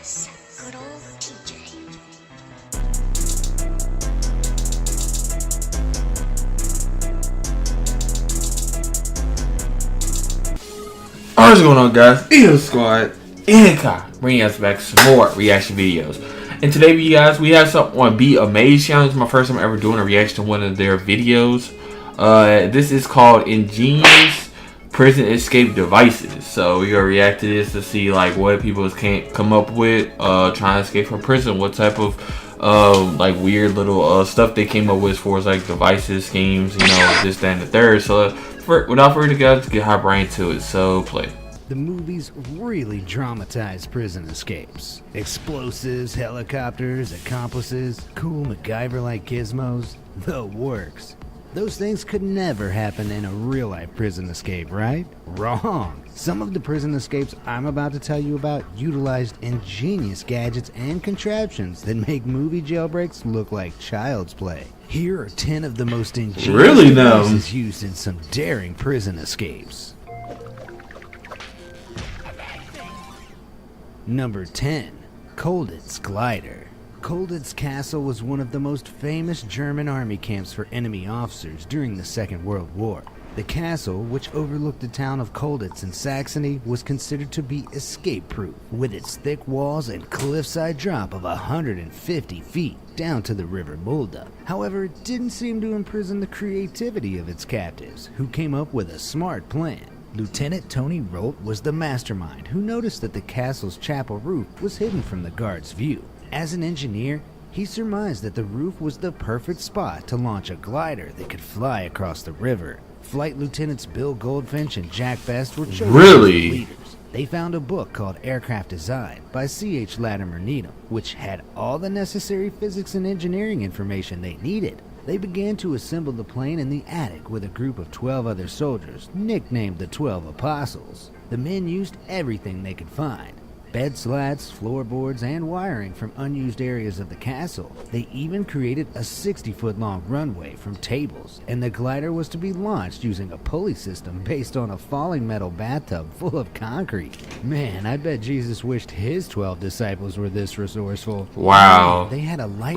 Yes, good old TJ. What's going on, guys? Eagle Squad and Kai bringing us back some more reaction videos. And today, you guys, we have something on Be Amazed channel. It's my first time ever doing a reaction to one of their videos. This is called Ingenious Prison Escape Devices. So we're gonna react to this to see like what people can come up with trying to escape from prison. What type of like weird little stuff they came up with as far as like devices, schemes, you know, this, that, and the third. So without further ado, let's get hop right into it. So play. The movies really dramatize prison escapes. Explosives, helicopters, accomplices, cool MacGyver-like gizmos, the works. Those things could never happen in a real-life prison escape, right? Wrong! Some of the prison escapes I'm about to tell you about utilized ingenious gadgets and contraptions that make movie jailbreaks look like child's play. Here are 10 of the most ingenious devices used in some daring prison escapes. Number 10. Colditz Glider. Colditz Castle was one of the most famous German army camps for enemy officers during the Second World War. The castle, which overlooked the town of Colditz in Saxony, was considered to be escape-proof, with its thick walls and cliffside drop of 150 feet down to the river Mulda. However, it didn't seem to imprison the creativity of its captives, who came up with a smart plan. Lieutenant Tony Rolt was the mastermind who noticed that the castle's chapel roof was hidden from the guards' view. As an engineer, he surmised that the roof was the perfect spot to launch a glider that could fly across the river. Flight Lieutenants Bill Goldfinch and Jack Best were chosen as the leaders. They found a book called Aircraft Design by C.H. Latimer Needham, which had all the necessary physics and engineering information they needed. They began to assemble the plane in the attic with a group of 12 other soldiers, nicknamed the 12 Apostles. The men used everything they could find: bed slats, floorboards, and wiring from unused areas of the castle. They even created a 60-foot-long runway from tables, and the glider was to be launched using a pulley system based on a falling metal bathtub full of concrete. Man, I bet Jesus wished his 12 disciples were this resourceful. Wow. They had a light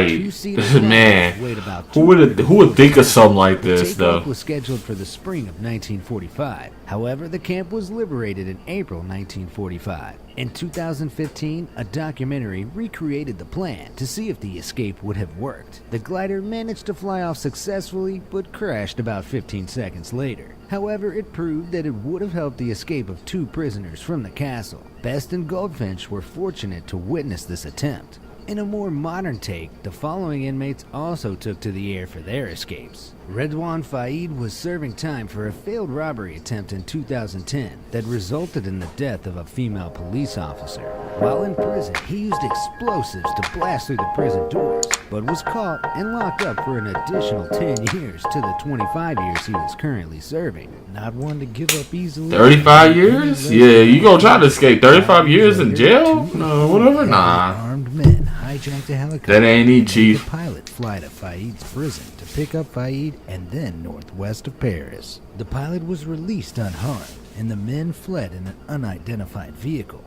two-seater man. Weighed about who would think of something like this, though? The takeoff was scheduled for the spring of 1945. However, the camp was liberated in April 1945. In 2015, a documentary recreated the plan to see if the escape would have worked. The glider managed to fly off successfully, but crashed about 15 seconds later. However, it proved that it would have helped the escape of 2 prisoners from the castle. Best and Goldfinch were fortunate to witness this attempt. In a more modern take, the following inmates also took to the air for their escapes. Redwan Faid was serving time for a failed robbery attempt in 2010 that resulted in the death of a female police officer. While in prison, he used explosives to blast through the prison doors, but was caught and locked up for an additional 10 years to the 25 years he was currently serving. Not one to give up easily. 35 years? Yeah, you gonna try to escape 35 years in jail? No, whatever. Nah. Armed men hijacked a helicopter. That ain't it, Chief. The pilot fly to Faid's prison to pick up Faid and then northwest of Paris. The pilot was released unharmed, and the men fled in an unidentified vehicle.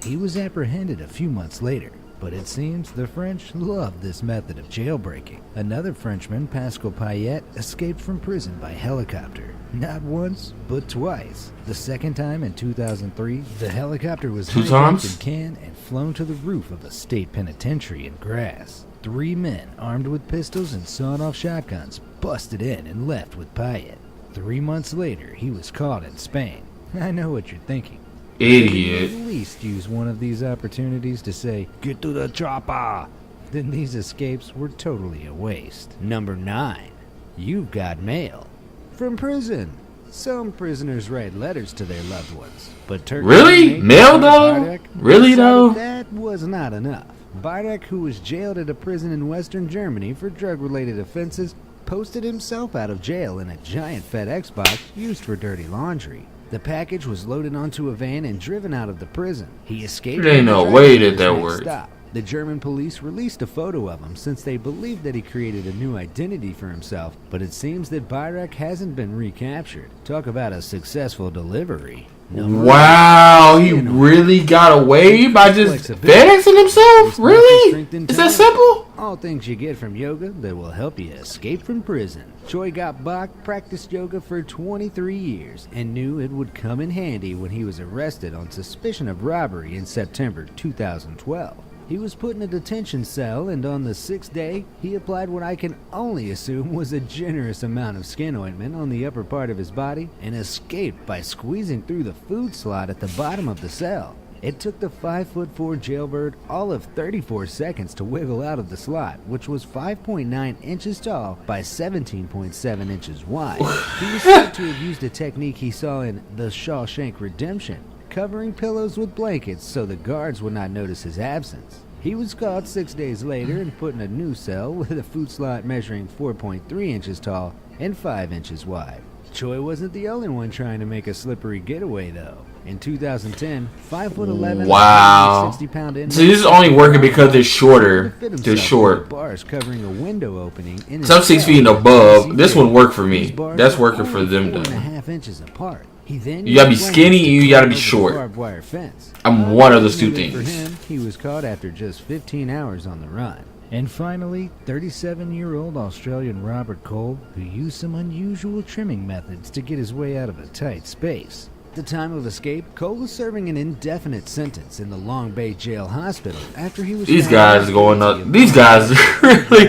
He was apprehended a few months later, but it seems the French loved this method of jailbreaking. Another Frenchman, Pascal Payet, escaped from prison by helicopter. Not once, but twice. The second time in 2003, the helicopter was hijacked in Cannes and flown to the roof of a state penitentiary in Grasse. 3 men armed with pistols and sawed-off shotguns busted in and left with Payet. 3 months later, he was caught in Spain. I know what you're thinking. Idiot. At least use one of these opportunities to say, "Get to the chopper!" Then these escapes were totally a waste. Number 9. You've got mail. From prison. Some prisoners write letters to their loved ones, but really? Mail though? Really though? That was not enough. Bartek, who was jailed at a prison in Western Germany for drug-related offenses, posted himself out of jail in a giant FedEx box used for dirty laundry. The package was loaded onto a van and driven out of the prison. He escaped. There ain't no way that worked. The German police released a photo of him since they believed that he created a new identity for himself, but it seems that Bartek hasn't been recaptured. Talk about a successful delivery. Wow, he really got away by just FedExing himself? Really? Is that simple? All things you get from yoga that will help you escape from prison. Choi Gak Bak practiced yoga for 23 years and knew it would come in handy when he was arrested on suspicion of robbery in September 2012. He was put in a detention cell, and on the 6th day, he applied what I can only assume was a generous amount of skin ointment on the upper part of his body and escaped by squeezing through the food slot at the bottom of the cell. It took the 5'4" jailbird all of 34 seconds to wiggle out of the slot, which was 5.9 inches tall by 17.7 inches wide. He was said to have used a technique he saw in The Shawshank Redemption, covering pillows with blankets so the guards would not notice his absence. He was caught 6 days later and put in a new cell with a food slot measuring 4.3 inches tall and 5 inches wide. Choi wasn't the only one trying to make a slippery getaway, though. In 2010, 5'11", wow. 60-pound inmate. So this is only working because they're shorter. They're short. Bars covering a window opening in so I'm 6 feet and above. This one worked for me. That's working for them though. 4.5 inches apart. You gotta be skinny and you gotta be short. I'm one of those two things. For him, he was caught after just 15 hours on the run. And finally, 37-year-old Australian Robert Cole, who used some unusual trimming methods to get his way out of a tight space. At the time of escape, Cole was serving an indefinite sentence in the Long Bay Jail Hospital after he was. These guys are going up. These guys really.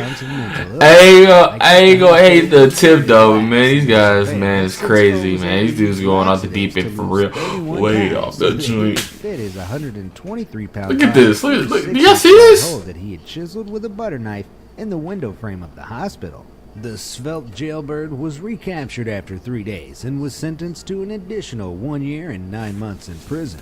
I ain't gonna hate the tip though, man. These guys, man, it's crazy, man. These dudes going off the deep end for real. Way off the joint. Fit is 123-pound. Look at this. Look. Do y'all see this? That he had chiseled with a butter knife in the window frame of the hospital. The svelte jailbird was recaptured after 3 days and was sentenced to an additional 1 year and 9 months in prison.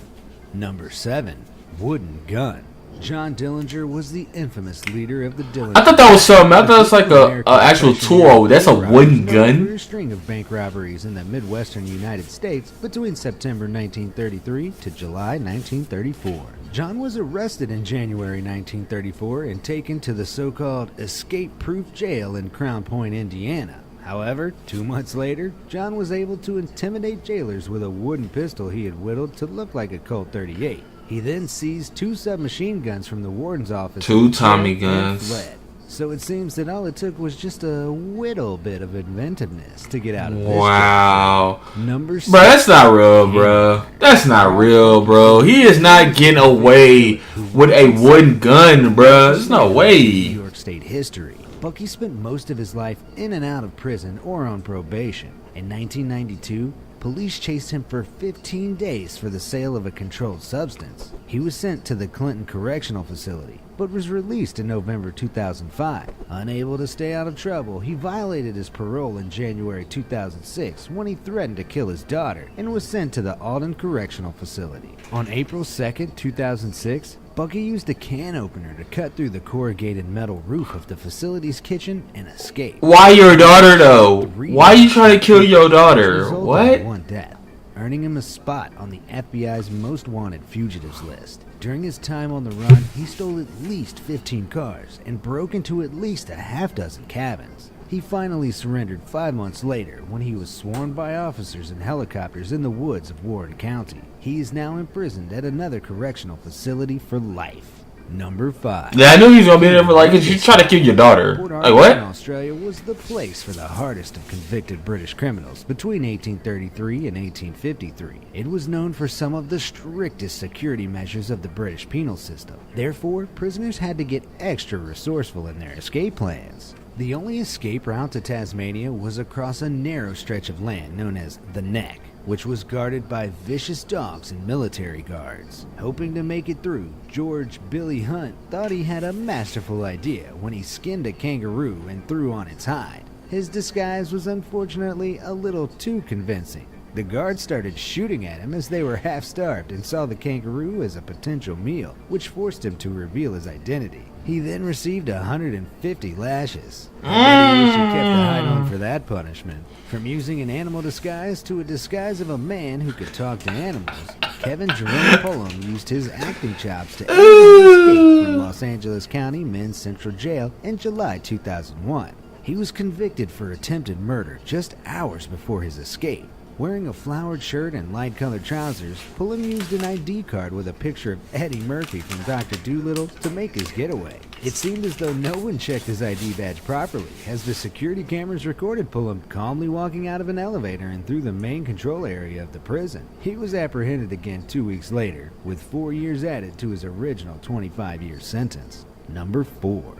Number 7. Wooden Gun. John Dillinger was the infamous leader of the Dillinger. I thought that was something. I thought it was like a actual tool. That's a wooden gun. A string of bank robberies in the Midwestern United States between September 1933 to July 1934. John was arrested in January 1934 and taken to the so-called escape-proof jail in Crown Point, Indiana. However, 2 months later, John was able to intimidate jailers with a wooden pistol he had whittled to look like a Colt 38. He then seized 2 submachine guns from the warden's office. 2 Tommy guns. And fled. So it seems that all it took was just a little bit of inventiveness to get out of this. Wow. Number 6. Bro, that's not real, bro. That's not real, bro. He is not getting away with a wooden gun, bro. There's no way. New York State history. Bucky spent most of his life in and out of prison or on probation. In 1992, police chased him for 15 days for the sale of a controlled substance. He was sent to the Clinton Correctional Facility, but was released in November 2005. Unable to stay out of trouble, he violated his parole in January 2006 when he threatened to kill his daughter and was sent to the Alden Correctional Facility. On April 2nd, 2006, Bucky used a can opener to cut through the corrugated metal roof of the facility's kitchen and escape. Why your daughter, though? Why you trying to kill your daughter? What? One death, earning him a spot on the FBI's most wanted fugitives list. During his time on the run, he stole at least 15 cars and broke into at least a half-dozen cabins. He finally surrendered 5 months later when he was swarmed by officers and helicopters in the woods of Warren County. He is now imprisoned at another correctional facility for life. Number 5. Yeah, I knew he was gonna be there for like, cause you try to kill your daughter. Like what? Australia was the place for the hardest of convicted British criminals between 1833 and 1853. It was known for some of the strictest security measures of the British penal system. Therefore, prisoners had to get extra resourceful in their escape plans. The only escape route to Tasmania was across a narrow stretch of land known as the Neck, which was guarded by vicious dogs and military guards. Hoping to make it through, George Billy Hunt thought he had a masterful idea when he skinned a kangaroo and threw on its hide. His disguise was unfortunately a little too convincing. The guards started shooting at him as they were half-starved and saw the kangaroo as a potential meal, which forced him to reveal his identity. He then received 150 lashes. I bet he wish he kept the hide on for that punishment. From using an animal disguise to a disguise of a man who could talk to animals, Kevin Jerome Pullum used his acting chops to aid his escape from Los Angeles County Men's Central Jail in July 2001. He was convicted for attempted murder just hours before his escape. Wearing a flowered shirt and light-colored trousers, Pullum used an ID card with a picture of Eddie Murphy from Dr. Dolittle to make his getaway. It seemed as though no one checked his ID badge properly, as the security cameras recorded Pullum calmly walking out of an elevator and through the main control area of the prison. He was apprehended again 2 weeks later, with 4 years added to his original 25-year sentence. Number 4.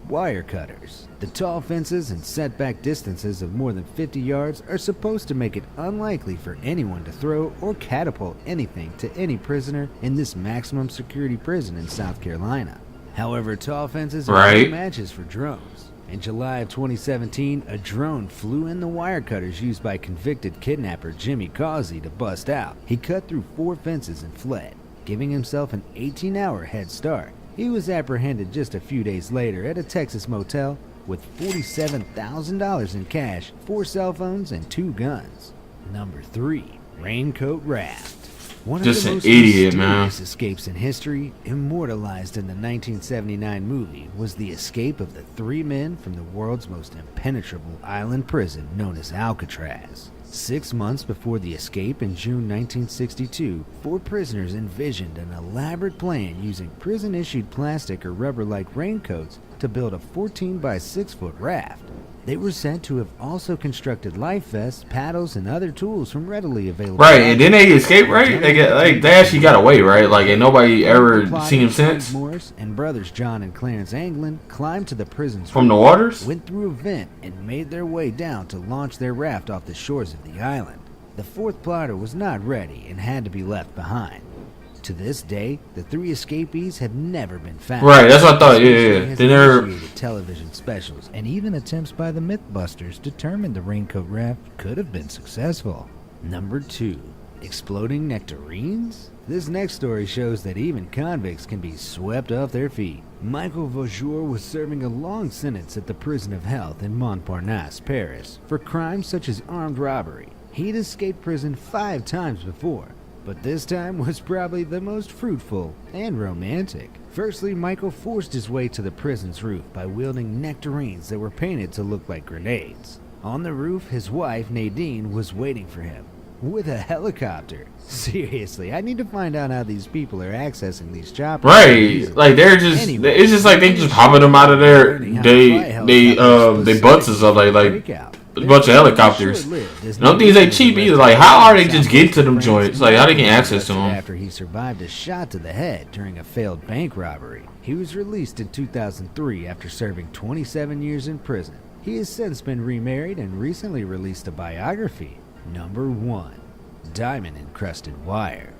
Wire cutters. The tall fences and setback distances of more than 50 yards are supposed to make it unlikely for anyone to throw or catapult anything to any prisoner in this maximum security prison in South Carolina. However, tall fences are no matches for drones. In July of 2017, a drone flew in the wire cutters used by convicted kidnapper Jimmy Causey to bust out. He cut through 4 fences and fled, giving himself an 18-hour head start. He was apprehended just a few days later at a Texas motel with $47,000 in cash, 4 cell phones, and 2 guns. Number 3. Raincoat Raft. One Just of the an most idiot, man. mysterious escapes in history, immortalized in the 1979 movie, was the escape of the 3 men from the world's most impenetrable island prison known as Alcatraz. 6 months before the escape in June 1962, 4 prisoners envisioned an elaborate plan using prison-issued plastic or rubber-like raincoats to build a 14 by 6 foot raft. They were said to have also constructed life vests, paddles, and other tools from readily available. Right, and then they escaped, right? They actually got away, right? Like, and nobody ever seen him since. Morris and brothers John and Clarence Anglin climbed to the prison's From the roof, waters? went through a vent, and made their way down to launch their raft off the shores of the island. The 4th plotter was not ready and had to be left behind. To this day, the 3 escapees have never been found. Right, that's what I thought. Yeah. They never television specials, and even attempts by the Mythbusters determined the raincoat raft could have been successful. Number 2. Exploding nectarines? This next story shows that even convicts can be swept off their feet. Michael Vaujour was serving a long sentence at the Prison of Health in Montparnasse, Paris, for crimes such as armed robbery. He'd escaped prison 5 times before, but this time was probably the most fruitful and romantic. Firstly, Michael forced his way to the prison's roof by wielding nectarines that were painted to look like grenades. On the roof, his wife, Nadine, was waiting for him with a helicopter. Seriously, I need to find out how these people are accessing these choppers. Right, like they're just, anyway, it's just like they just popping them out of their, they butts and stuff, like a bunch of helicopters. Don't think they cheap either. Like, how are they just getting to them joints? Like, how they get access to them? After he survived a shot to the head during a failed bank robbery, he was released in 2003 after serving 27 years in prison. He has since been remarried and recently released a biography. Number 1. Diamond-encrusted wire.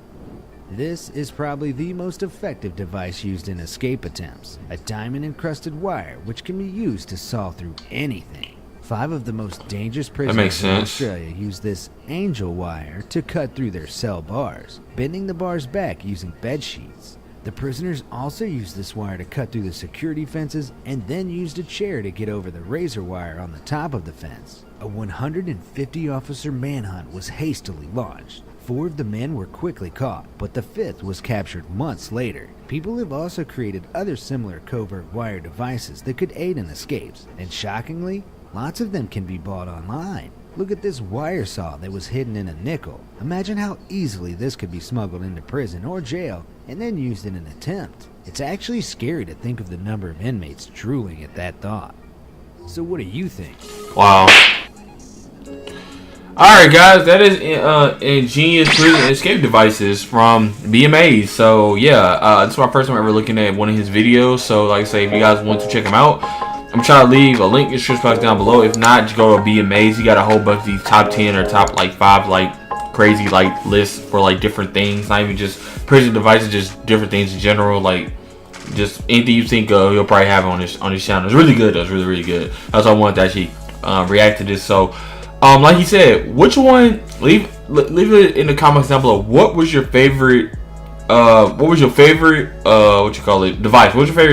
This is probably the most effective device used in escape attempts. A diamond-encrusted wire which can be used to saw through anything. 5 of the most dangerous prisoners in Australia use this angel wire to cut through their cell bars, bending the bars back using bed sheets. The prisoners also used this wire to cut through the security fences and then used a chair to get over the razor wire on the top of the fence. A 150-officer manhunt was hastily launched. 4 of the men were quickly caught, but the 5th was captured months later. People have also created other similar covert wire devices that could aid in escapes, and shockingly, lots of them can be bought online. Look at this wire saw that was hidden in a nickel. Imagine how easily this could be smuggled into prison or jail and then used in an attempt. It's actually scary to think of the number of inmates drooling at that thought. So what do you think? Wow. Alright guys, that is Ingenious prison escape devices from BMAs. So yeah, this is my first time ever looking at one of his videos. So like I say, if you guys want to check him out, I'm trying to leave a link in the description box down below. If not, just go to BMAs. He got a whole bunch of these top 10 or top like 5 like crazy like lists for like different things. Not even just prison devices, just different things in general. Like just anything you think of, he'll probably have on his channel. It's really good though. It's really good. That's why I wanted to actually react to this. So like he said, which one, leave it in the comments down below. What was your favorite device? What was your favorite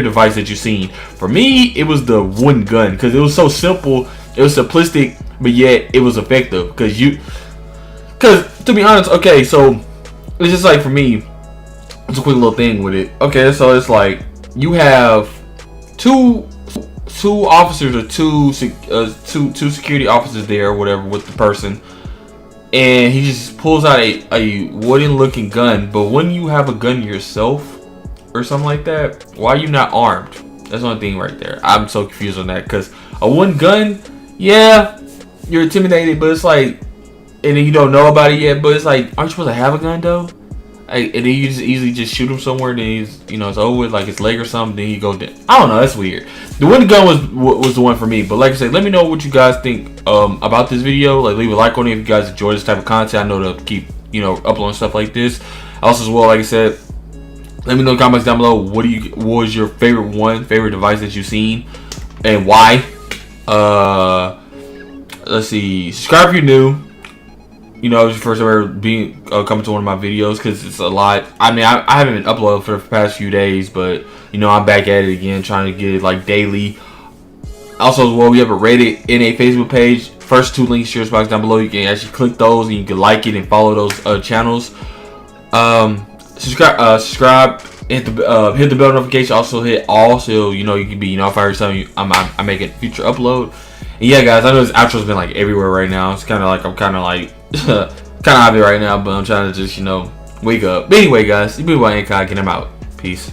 device that you seen? For me, it was the wooden gun, because it was so simple, it was simplistic, but yet it was effective. Because to be honest, okay, so it's just like, for me, it's a quick little thing with it. Okay, so it's like you have two officers or two security officers there or whatever with the person, and he just pulls out a wooden looking gun. But when you have a gun yourself or something like that, why are you not armed? That's the only thing right there. I'm so confused on that, because a wooden gun, yeah, you're intimidated, but it's like, and then you don't know about it yet, but it's like, aren't you supposed to have a gun though? Like, and then you just easily just shoot him somewhere, and then he's, you know, it's over with, like his leg or something, then you go down. I don't know, that's weird. The wooden gun was the one for me. But like I said, let me know what you guys think about this video. Like, leave a like on it if you guys enjoy this type of content. I know to keep, you know, uploading stuff like this. Also as well, like I said, let me know in the comments down below, what was your favorite device that you've seen and why. Let's see, subscribe if you're new. You know, it's your first ever coming to one of my videos, because it's a lot. I mean, I haven't been uploading for the past few days, but you know, I'm back at it again, trying to get it like daily. Also as well, we have a Reddit and a Facebook page. First two links in the box down below. You can actually click those and you can like it and follow those channels. Subscribe, hit the bell notification. Also hit all, so you know you can be notified every time I make a future upload. And yeah, guys, I know this outro's been like everywhere right now. It's kind of like I'm kind of like kind of out of it right now, but I'm trying to just, you know, wake up. But anyway, guys, you be my Inca, and I'm out. Peace.